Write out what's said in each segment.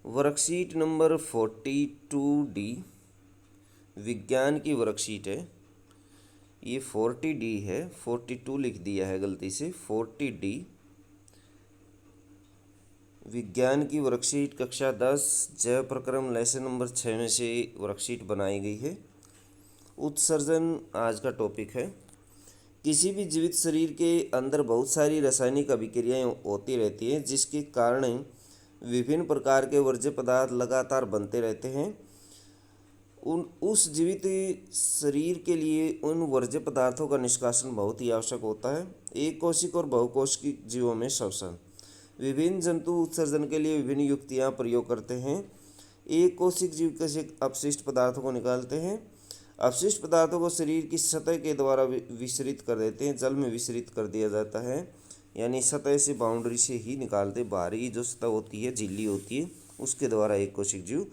Worksheet number 42D विज्ञान की worksheet है। ये 40D है, 42 लिख दिया है गलती से। 40D विज्ञान की वर्कशीट कक्षा 10 जैव प्रक्रम लेसन नंबर 6 में से वर्कशीट बनाई गई है। उत्सर्जन आज का टॉपिक है। किसी भी जीवित शरीर के अंदर बहुत सारी रासायनिक अभिक्रियाएं होती रहती हैं, जिसके कारण विभिन्न प्रकार के वर्ज्य पदार्थ लगातार बनते रहते हैं। उस जीवित शरीर के लिए उन वर्ज्य पदार्थों का निष्कासन बहुत ही आवश्यक होता है। एक कोशिक और बहुकोशिक जीवों में श्वसन। विभिन्न जंतु उत्सर्जन के लिए विभिन्न युक्तियां प्रयोग करते हैं। एक कोशिक जीव कैसे अपशिष्ट पदार्थों को निकालते हैं। अपशिष्ट पदार्थों को शरीर की सतह के द्वारा विसरित कर देते हैं, जल में विसरित कर दिया जाता है, यानी सतह से बाउंड्री से ही निकालते। बाहरी जो सतह होती है, झिल्ली होती है, उसके द्वारा एक कोशिक जीव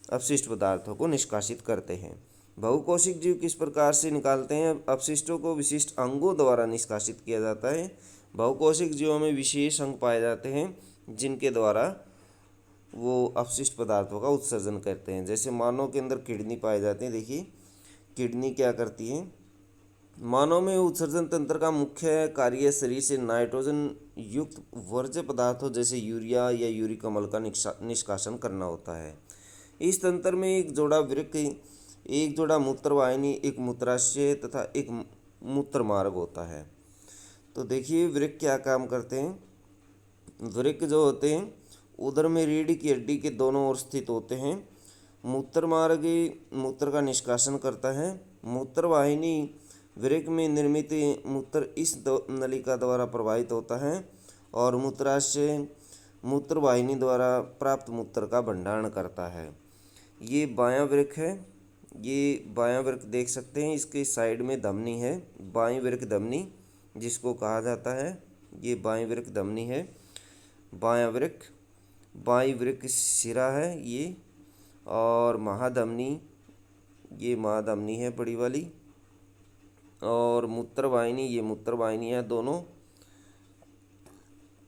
अपशिष्ट पदार्थों को निष्कासित करते हैं। बहुकोशिक जीव किस प्रकार से निकालते हैं। अपशिष्टों को विशिष्ट अंगों द्वारा निष्कासित किया जाता है। बहुकोशिक जीवों में विशेष अंग पाए जाते हैं, जिनके द्वारा वो अपशिष्ट पदार्थों का उत्सर्जन करते हैं। जैसे मानव के अंदर किडनी पाए जाते हैं। देखिए किडनी क्या करती है। मानव में उत्सर्जन तंत्र का मुख्य कार्य शरीर से नाइट्रोजन युक्त वर्ज्य पदार्थों जैसे यूरिया या यूरिक अम्ल का निष्कासन करना होता है। इस तंत्र में एक जोड़ा वृक्क, एक जोड़ा मूत्रवाहिनी, एक मूत्राशय तथा एक मूत्र मार्ग होता है। तो देखिए वृक्क क्या काम करते हैं। वृक्क जो होते हैं उदर में रीढ़ की हड्डी के दोनों ओर स्थित होते हैं। मूत्र मार्ग मूत्र का निष्कासन करता है। मूत्रवाहिनी वृक्क में निर्मित मूत्र इस नलिका द्वारा प्रवाहित होता है और मूत्राशय मूत्रवाहिनी द्वारा प्राप्त मूत्र का भंडारण करता है। ये बायां वृक्क है। ये बायां वृक्क देख सकते हैं, इसके साइड में धमनी है, बाईं वृक्क धमनी जिसको कहा जाता है। ये बाईं वृक्क धमनी है। बायां वृक्क, बाईं वृक्क शिरा है ये, और महाधमनी, ये महाधमनी है बड़ी वाली, और मूत्रवाहिनी, ये मूत्रवाहिनी है दोनों।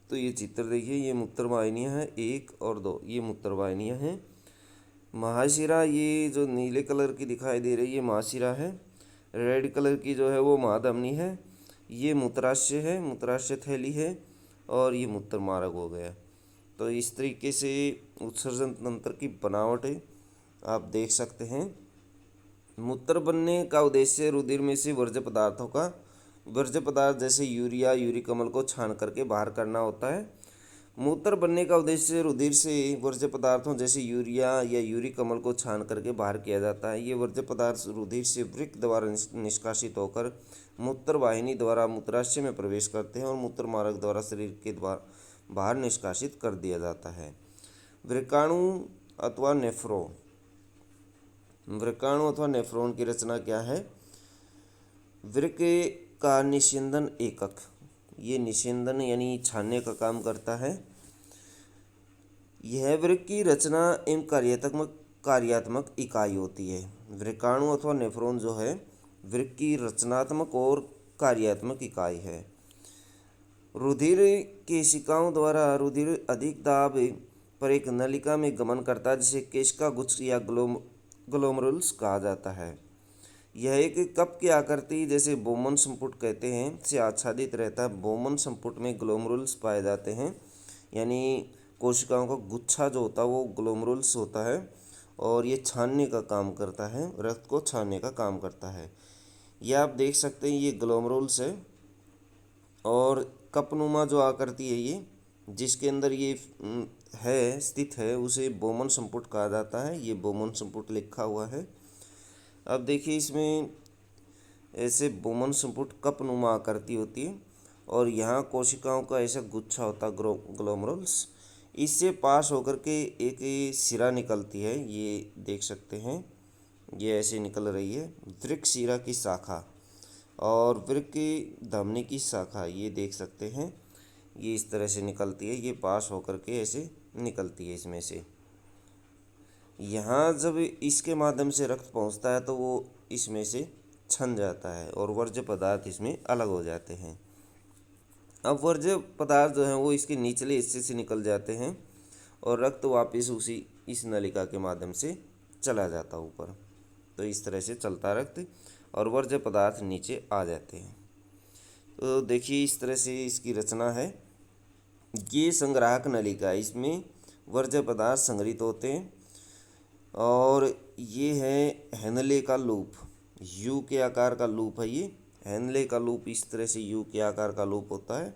तो ये चित्र देखिए, ये मूत्रवाहिनियाँ हैं 1 और 2, ये मूत्रवाहिनियाँ हैं। महाशिरा ये जो नीले कलर की दिखाई दे रही है महाशिरा है। रेड कलर की जो है वो महाधमनी है। ये मूत्राशय है, मूत्राशय थैली है, और ये मूत्र मार्ग हो गया। तो इस तरीके से उत्सर्जन तंत्र की बनावट है, आप देख सकते हैं। मूत्र बनने का उद्देश्य रुधिर में से वर्ज्य पदार्थ जैसे यूरिया यूरिक अम्ल को छान करके बाहर करना होता है। मूत्र बनने का उद्देश्य रुधिर से वर्ज्य पदार्थों जैसे यूरिया या यूरिक अम्ल को छान करके बाहर किया जाता है। ये वर्ज्य पदार्थ रुधिर से वृक्क द्वारा निष्कासित होकर मूत्र वाहिनी द्वारा मूत्राशय में प्रवेश करते हैं और मूत्र मार्ग द्वारा शरीर के द्वारा बाहर निष्कासित कर दिया जाता है। वृक्काणु अथवा नेफ्रोन। वृक्काणु अथवा नेफ्रॉन की रचना क्या है। वृक्क का निस्यंदन एकक, ये निस्यंदन यानी छानने का काम करता है। यह वृक्क की रचना एवं कार्यात्मक इकाई होती है। वृक्काणु अथवा नेफ्रॉन जो है वृक्क की रचनात्मक और कार्यात्मक इकाई है। रुधिर केशिकाओं द्वारा रुधिर अधिक दाब पर एक नलिका में गमन करता है, जिसे केशिका गुच्छ या ग्लोमेरुल्स कहा जाता है। यह एक कप की आकृति जैसे बोमन संपुट कहते हैं से आच्छादित रहता है। बोमन संपुट में ग्लोमेरुल्स पाए जाते हैं, यानी कोशिकाओं का गुच्छा जो होता है वो ग्लोमेरुल्स होता है, और ये छानने का काम करता है, रक्त को छानने का काम करता है। यह आप देख सकते हैं, ये ग्लोमेरुल्स है। और कपनुमा जो आकृति है ये, जिसके अंदर ये है स्थित है, उसे बोमन संपुट कहा जाता है। ये बोमन संपुट लिखा हुआ है। अब देखिए इसमें ऐसे बोमन संपुट कपनुमा आकृति होती है, और यहाँ कोशिकाओं का ऐसा गुच्छा होता है ग्लोमेरुल्स। इससे पास होकर के एक शिरा निकलती है, ये देख सकते हैं, ये ऐसे निकल रही है। वृक्क शिरा की शाखा और वृक्क धमनी की शाखा, ये देख सकते हैं, ये इस तरह से निकलती है। ये पास होकर के ऐसे निकलती है इसमें से। यहाँ जब इसके माध्यम से रक्त पहुँचता है तो वो इसमें से छन जाता है और वर्ज्य पदार्थ इसमें अलग हो जाते हैं। अब वर्ज्य पदार्थ जो हैं वो इसके निचले हिस्से से निकल जाते हैं और रक्त वापस उसी इस नलिका के माध्यम से चला जाता ऊपर। तो इस तरह से चलता रक्त और वर्ज्य पदार्थ नीचे आ जाते हैं। तो देखिए इस तरह से इसकी रचना है। ये संग्राहक नलिका, इसमें वर्ज्य पदार्थ संग्रहित होते हैं। और ये है हेनले का लूप, यू के आकार का लूप है ये। हेनले का लूप इस तरह से यू के आकार का लूप होता है।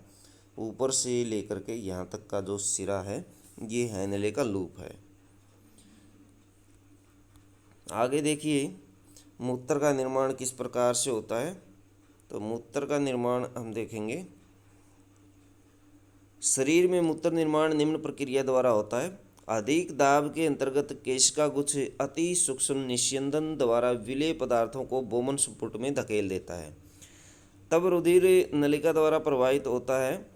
ऊपर से लेकर के यहाँ तक का जो सिरा है ये हेनले का लूप है। आगे देखिए मूत्र का निर्माण किस प्रकार से होता है। तो मूत्र का निर्माण हम देखेंगे। शरीर में मूत्र निर्माण निम्न प्रक्रिया द्वारा होता है। अधिक दाब के अंतर्गत केशिका गुच्छ अति सूक्ष्म निस्यंदन द्वारा विलेय पदार्थों को बोमन संपुट में धकेल देता है। तब रुधिर नलिका द्वारा प्रवाहित होता है।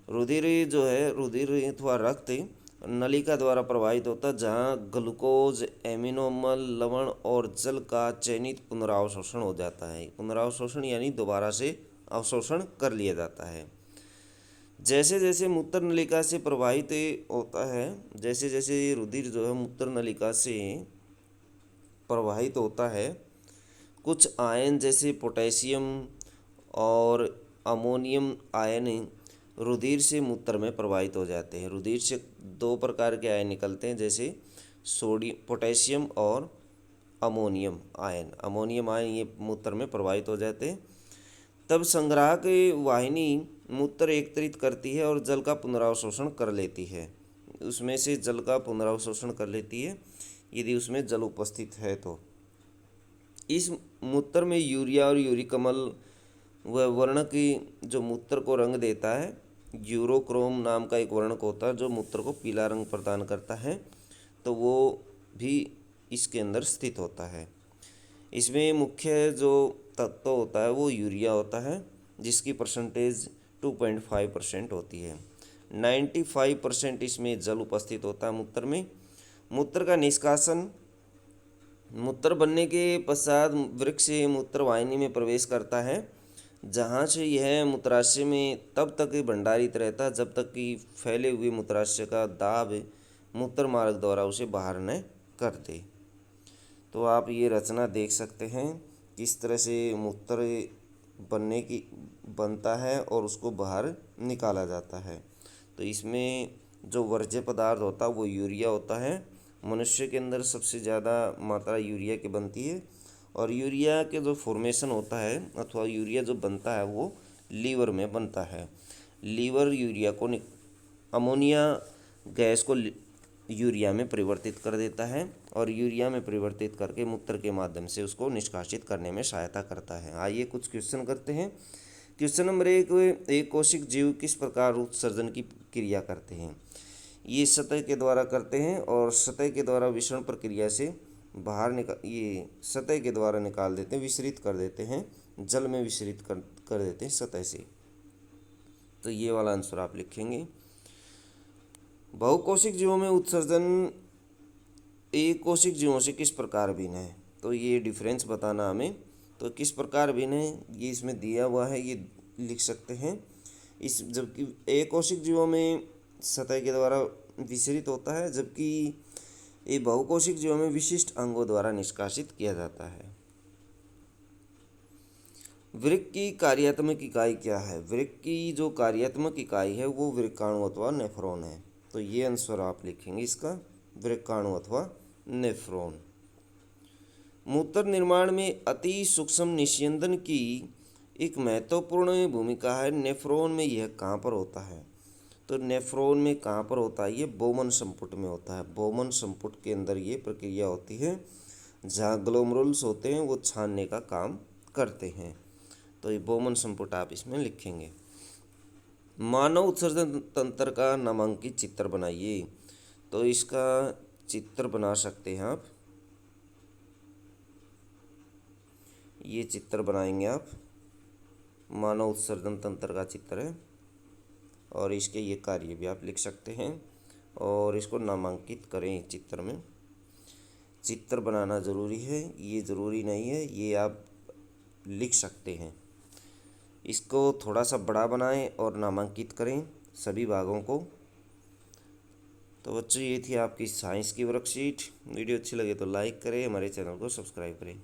रुधिर जो है, रुधिर अथवा रक्त नलिका द्वारा प्रवाहित होता है, जहाँ ग्लूकोज, एमिनो अम्ल, लवण और जल का चयनित पुनरावशोषण हो जाता है। पुनरावशोषण यानी दोबारा से अवशोषण कर लिया जाता है। जैसे जैसे मूत्र नलिका से प्रवाहित होता है, जैसे जैसे रुधिर जो है मूत्र नलिका से प्रवाहित होता है, कुछ आयन जैसे पोटेशियम और अमोनियम आयन रुधिर से मूत्र में प्रवाहित हो जाते हैं। रुधिर से दो प्रकार के आयन निकलते हैं, जैसे पोटेशियम और अमोनियम आयन। अमोनियम आयन ये मूत्र में प्रवाहित हो जाते हैं। तब संग्राहक वाहिनी मूत्र एकत्रित करती है और जल का पुनरावशोषण कर लेती है। उसमें से जल का पुनरावशोषण कर लेती है यदि उसमें जल उपस्थित है तो। इस मूत्र में यूरिया और यूरिक अम्ल वह वर्णक जो मूत्र को रंग देता है, यूरोक्रोम नाम का एक वर्णक होता है जो मूत्र को पीला रंग प्रदान करता है, तो वो भी इसके अंदर स्थित होता है। इसमें मुख्य जो तत्व होता है वो यूरिया होता है, जिसकी परसेंटेज 2.5% होती है। 95% इसमें जल उपस्थित होता है मूत्र में। मूत्र का निष्कासन मूत्र बनने के पश्चात वृक्क मूत्र वाहिनी में प्रवेश करता है, जहाँ से यह मूत्राशय में तब तक भंडारित रहता है जब तक कि फैले हुए मूत्राशय का दाब मूत्र मार्ग द्वारा उसे बाहर न कर दे। तो आप ये रचना देख सकते हैं किस तरह से मूत्र बनता है और उसको बाहर निकाला जाता है। तो इसमें जो वर्ज्य पदार्थ होता है वो यूरिया होता है। मनुष्य के अंदर सबसे ज़्यादा मात्रा यूरिया की बनती है, और यूरिया के जो फॉर्मेशन होता है अथवा यूरिया जो बनता है वो लीवर में बनता है। लीवर यूरिया को अमोनिया गैस को यूरिया में परिवर्तित कर देता है, और यूरिया में परिवर्तित करके मूत्र के माध्यम से उसको निष्कासित करने में सहायता करता है। आइए कुछ क्वेश्चन करते हैं। क्वेश्चन नंबर 1, एक कोशिक जीव किस प्रकार उत्सर्जन की क्रिया करते हैं। ये सतह के द्वारा करते हैं, और सतह के द्वारा विसरण प्रक्रिया से बाहर ये सतह के द्वारा निकाल देते हैं, विसरित कर देते हैं, जल में विसरित कर देते हैं सतह से। तो ये वाला आंसर आप लिखेंगे। बहुकोशिक जीवों में उत्सर्जन एक कोशिक जीवों से किस प्रकार भिन्न है। तो ये डिफरेंस बताना हमें। तो किस प्रकार भिन्न है ये इसमें दिया हुआ है, ये लिख सकते हैं। इस जबकि एक कोशिक जीवों में सतह के द्वारा विसरित होता है, जबकि ये बहुकोशिक जीवों में विशिष्ट अंगों द्वारा निष्कासित किया जाता है। वृक्क की कार्यात्मक इकाई क्या है। वृक्क की जो कार्यात्मक इकाई है वो वृक्काणु अथवा नेफ्रॉन है। तो ये आंसर आप लिखेंगे इसका, वृक्काणु अथवा नेफ्रॉन। मूत्र निर्माण में अति सूक्ष्म निस्यंदन की एक महत्वपूर्ण भूमिका है। नेफ्रॉन में यह कहाँ पर होता है। तो नेफ्रॉन में कहाँ पर होता है, ये बोमन संपुट में होता है। बोमन संपुट के अंदर ये प्रक्रिया होती है, जहाँ ग्लोमेरुल्स होते हैं वो छानने का काम करते हैं। तो ये बोमन संपुट आप इसमें लिखेंगे। मानव उत्सर्जन तंत्र का नामांकित चित्र बनाइए। तो इसका चित्र बना सकते हैं आप, ये चित्र बनाएंगे आप। मानव उत्सर्जन तंत्र का चित्र है, और इसके ये कार्य भी आप लिख सकते हैं, और इसको नामांकित करें चित्र में। चित्र बनाना ज़रूरी है, ये ज़रूरी नहीं है, ये आप लिख सकते हैं। इसको थोड़ा सा बड़ा बनाएं और नामांकित करें सभी भागों को। तो बच्चों ये थी आपकी साइंस की वर्कशीट। वीडियो अच्छी लगे तो लाइक करें, हमारे चैनल को सब्सक्राइब करें।